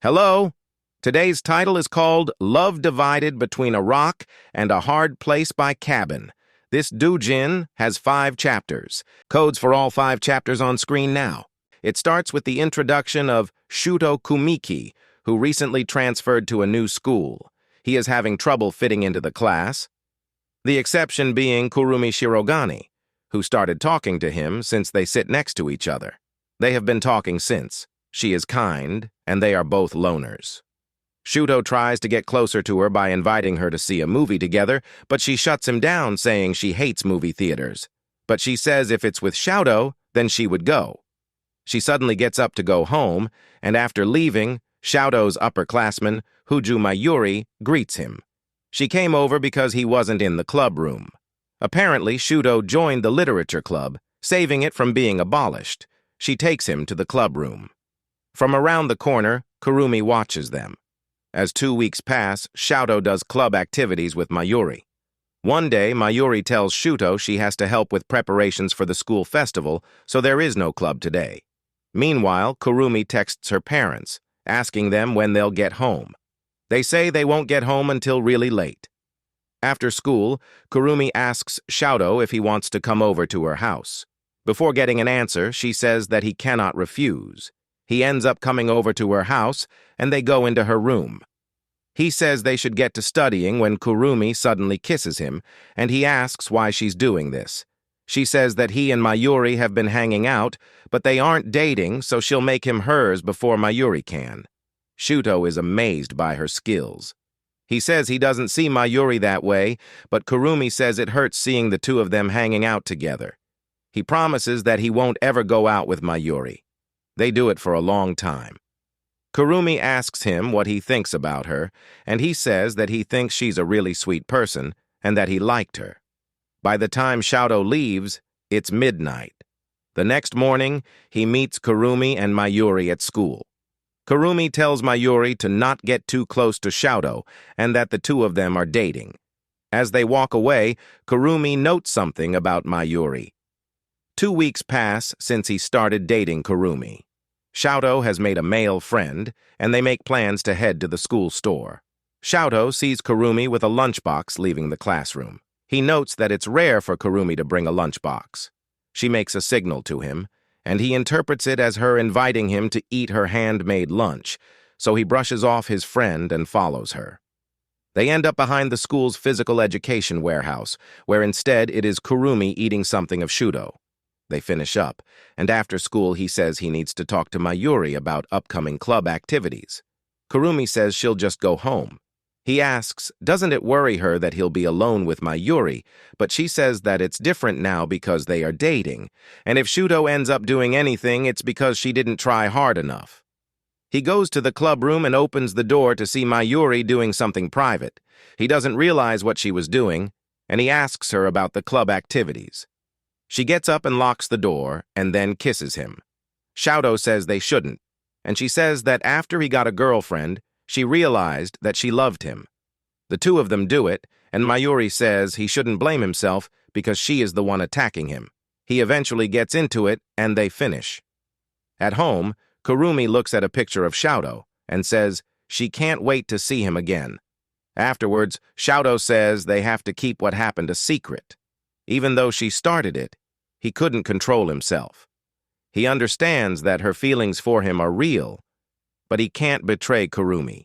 Hello? Today's title is called Love Divided Between a Rock and a Hard Place by Cabin. This Doujin has 5 chapters. Codes for all 5 chapters on screen now. It starts with the introduction of Shuto Kumiki, who recently transferred to a new school. He is having trouble fitting into the class, the exception being Kurumi Shirogane, who started talking to him since they sit next to each other. They have been talking since. She is kind, and they are both loners. Shuto tries to get closer to her by inviting her to see a movie together, but she shuts him down, saying she hates movie theaters. But she says if it's with Shuto, then she would go. She suddenly gets up to go home, and after leaving, Shuto's upperclassman, Huju Mayuri, greets him. She came over because he wasn't in the club room. Apparently, Shuto joined the literature club, saving it from being abolished. She takes him to the club room. From around the corner, Kurumi watches them. As 2 weeks pass, Shuto does club activities with Mayuri. One day, Mayuri tells Shuto she has to help with preparations for the school festival, so there is no club today. Meanwhile, Kurumi texts her parents, asking them when they'll get home. They say they won't get home until really late. After school, Kurumi asks Shuto if he wants to come over to her house. Before getting an answer, she says that he cannot refuse. He ends up coming over to her house, and they go into her room. He says they should get to studying when Kurumi suddenly kisses him, and he asks why she's doing this. She says that he and Mayuri have been hanging out, but they aren't dating, so she'll make him hers before Mayuri can. Shuto is amazed by her skills. He says he doesn't see Mayuri that way, but Kurumi says it hurts seeing the two of them hanging out together. He promises that he won't ever go out with Mayuri. They do it for a long time. Kurumi asks him what he thinks about her, and he says that he thinks she's a really sweet person and that he liked her. By the time Shuto leaves, it's midnight. The next morning, he meets Kurumi and Mayuri at school. Kurumi tells Mayuri to not get too close to Shuto and that the two of them are dating. As they walk away, Kurumi notes something about Mayuri. 2 weeks pass since he started dating Kurumi. Shuto has made a male friend, and they make plans to head to the school store. Shuto sees Kurumi with a lunchbox leaving the classroom. He notes that it's rare for Kurumi to bring a lunchbox. She makes a signal to him, and he interprets it as her inviting him to eat her handmade lunch, so he brushes off his friend and follows her. They end up behind the school's physical education warehouse, where instead it is Kurumi eating something of Shuto. They finish up, and after school he says he needs to talk to Mayuri about upcoming club activities. Kurumi says she'll just go home. He asks, doesn't it worry her that he'll be alone with Mayuri, but she says that it's different now because they are dating, and if Shuto ends up doing anything, it's because she didn't try hard enough. He goes to the club room and opens the door to see Mayuri doing something private. He doesn't realize what she was doing, and he asks her about the club activities. She gets up and locks the door, and then kisses him. Shuto says they shouldn't, and she says that after he got a girlfriend, she realized that she loved him. The two of them do it, and Mayuri says he shouldn't blame himself because she is the one attacking him. He eventually gets into it, and they finish. At home, Kurumi looks at a picture of Shuto and says she can't wait to see him again. Afterwards, Shuto says they have to keep what happened a secret. Even though she started it, he couldn't control himself. He understands that her feelings for him are real, but he can't betray Kurumi.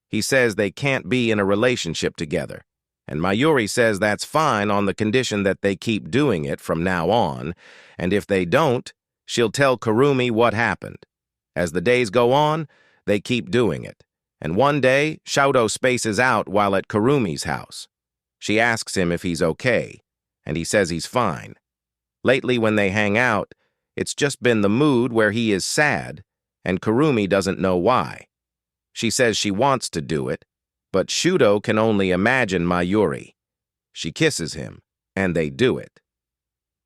He says they can't be in a relationship together, and Mayuri says that's fine on the condition that they keep doing it from now on, and if they don't, she'll tell Kurumi what happened. As the days go on, they keep doing it, and one day, Shuto spaces out while at Kurumi's house. She asks him if he's okay, and he says he's fine. Lately, when they hang out, it's just been the mood where he is sad, and Kurumi doesn't know why. She says she wants to do it, but Shuto can only imagine Mayuri. She kisses him, and they do it.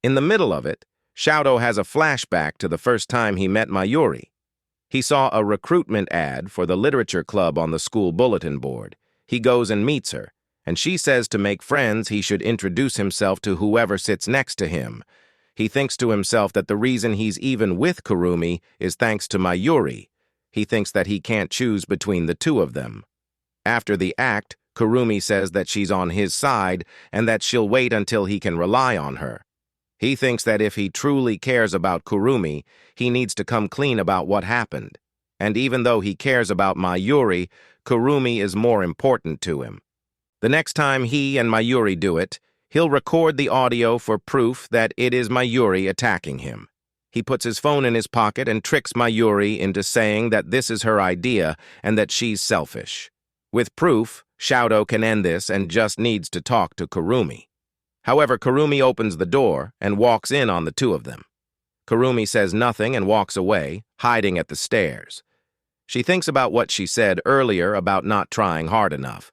In the middle of it, Shuto has a flashback to the first time he met Mayuri. He saw a recruitment ad for the literature club on the school bulletin board. He goes and meets her, and she says to make friends he should introduce himself to whoever sits next to him. He thinks to himself that the reason he's even with Kurumi is thanks to Mayuri. He thinks that he can't choose between the two of them. After the act, Kurumi says that she's on his side and that she'll wait until he can rely on her. He thinks that if he truly cares about Kurumi, he needs to come clean about what happened. And even though he cares about Mayuri, Kurumi is more important to him. The next time he and Mayuri do it, he'll record the audio for proof that it is Mayuri attacking him. He puts his phone in his pocket and tricks Mayuri into saying that this is her idea and that she's selfish. With proof, Shoto can end this and just needs to talk to Kurumi. However, Kurumi opens the door and walks in on the two of them. Kurumi says nothing and walks away, hiding at the stairs. She thinks about what she said earlier about not trying hard enough.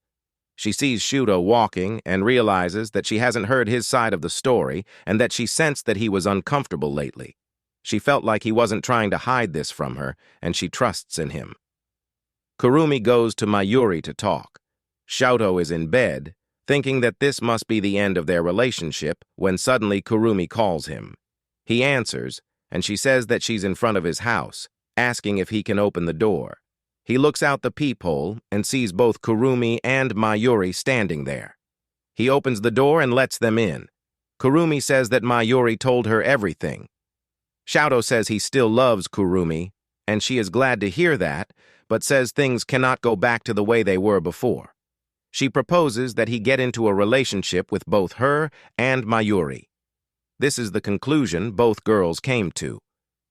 She sees Shuto walking and realizes that she hasn't heard his side of the story and that she sensed that he was uncomfortable lately. She felt like he wasn't trying to hide this from her, and she trusts in him. Kurumi goes to Mayuri to talk. Shoto is in bed, thinking that this must be the end of their relationship, when suddenly Kurumi calls him. He answers, and she says that she's in front of his house, asking if he can open the door. He looks out the peephole and sees both Kurumi and Mayuri standing there. He opens the door and lets them in. Kurumi says that Mayuri told her everything. Shoto says he still loves Kurumi, and she is glad to hear that, but says things cannot go back to the way they were before. She proposes that he get into a relationship with both her and Mayuri. This is the conclusion both girls came to.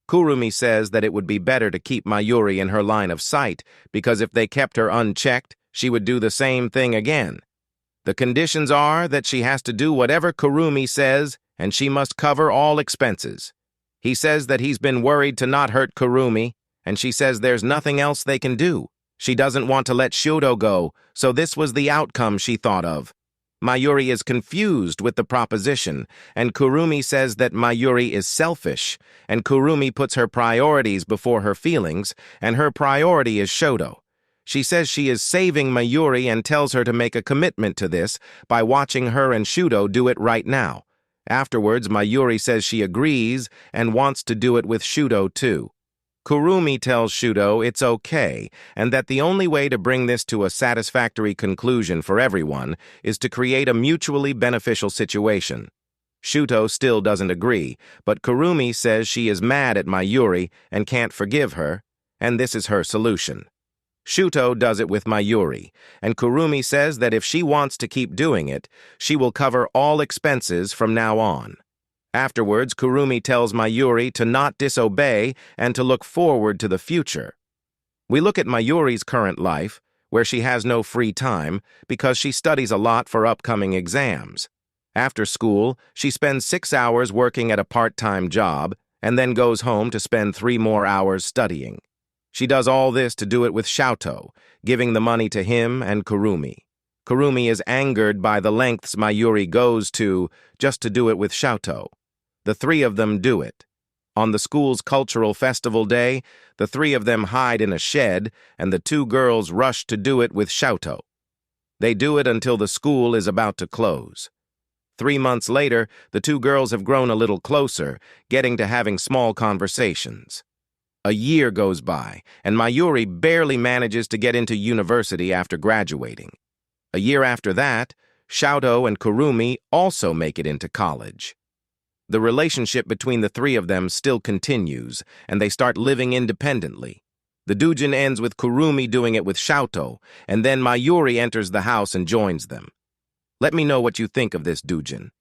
Kurumi says that it would be better to keep Mayuri in her line of sight because if they kept her unchecked, she would do the same thing again. The conditions are that she has to do whatever Kurumi says and she must cover all expenses. He says that he's been worried to not hurt Kurumi, and she says there's nothing else they can do. She doesn't want to let Shuto go, so this was the outcome she thought of. Mayuri is confused with the proposition, and Kurumi says that Mayuri is selfish, and Kurumi puts her priorities before her feelings, and her priority is Shoto. She says she is saving Mayuri and tells her to make a commitment to this by watching her and Shuto do it right now. Afterwards, Mayuri says she agrees and wants to do it with Shuto too. Kurumi tells Shuto it's okay, and that the only way to bring this to a satisfactory conclusion for everyone is to create a mutually beneficial situation. Shuto still doesn't agree, but Kurumi says she is mad at Mayuri and can't forgive her, and this is her solution. Shuto does it with Mayuri, and Kurumi says that if she wants to keep doing it, she will cover all expenses from now on. Afterwards, Kurumi tells Mayuri to not disobey and to look forward to the future. We look at Mayuri's current life, where she has no free time because she studies a lot for upcoming exams. After school, she spends 6 hours working at a part-time job and then goes home to spend 3 more hours studying. She does all this to do it with Shoto, giving the money to him and Kurumi. Kurumi is angered by the lengths Mayuri goes to just to do it with Shoto. The three of them do it. On the school's cultural festival day, the three of them hide in a shed, and the 2 girls rush to do it with Shoto. They do it until the school is about to close. 3 months later, the 2 girls have grown a little closer, getting to having small conversations. A year goes by, and Mayuri barely manages to get into university after graduating. A year after that, Shoto and Kurumi also make it into college. The relationship between the 3 of them still continues, and they start living independently. The Doujin ends with Kurumi doing it with Shoto, and then Mayuri enters the house and joins them. Let me know what you think of this Doujin.